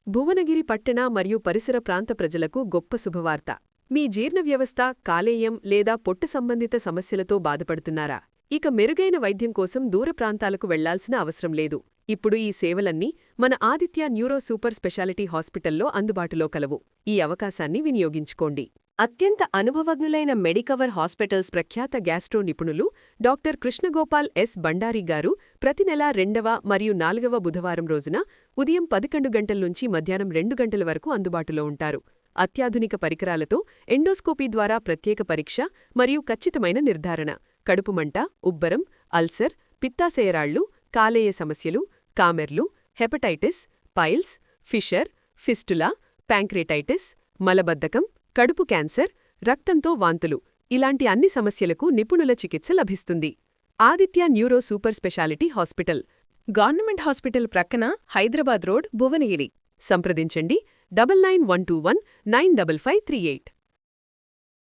భువనగిరి పట్టణ మరియు పరిసర ప్రాంత ప్రజలకు గొప్ప శుభవార్త. మీ జీర్ణ వ్యవస్థ, కాలేయం లేదా పొట్ట సంబంధిత సమస్యలతో బాధపడుతున్నారా? ఇక మెరుగైన వైద్యం కోసం దూర ప్రాంతాలకు వెళ్లాల్సిన అవసరం లేదు. ఇప్పుడు ఈ సేవలన్నీ మన ఆదిత్య న్యూరో సూపర్ స్పెషాలిటీ హాస్పిటల్లో అందుబాటులో కలవు. ఈ అవకాశాన్ని వినియోగించుకోండి. అత్యంత అనుభవజ్ఞులైన మెడికవర్ హాస్పిటల్స్ ప్రఖ్యాత గ్యాస్ట్రో నిపుణులు డాక్టర్ కృష్ణగోపాల్ ఎస్ బండారి గారు ప్రతి నెల 2వ మరియు 4వ బుధవారం రోజున ఉదయం 11 గంటల నుంచి మధ్యాహ్నం 2 గంటల వరకు అందుబాటులో ఉంటారు. అత్యాధునిక పరికరాలతో ఎండోస్కోపీ ద్వారా ప్రత్యేక పరీక్ష మరియు ఖచ్చితమైన నిర్ధారణ, కడుపుమంట, ఉబ్బరం, అల్సర్, పిత్తాశయరాళ్లు, కాలేయ సమస్యలు, కామెర్లు, hepatitis, piles, fissure, fistula, pancreatitis, మలబద్ధకం, కడుపు క్యాన్సర్, రక్తంతో వాంతులు ఇలాంటి అన్ని సమస్యలకు నిపుణుల చికిత్స లభిస్తుంది. Aditya neuro super speciality hospital, government hospital ప్రక్కన, హైదరాబాద్ రోడ్, భువనగిరి. సంప్రదించండి 9912195538.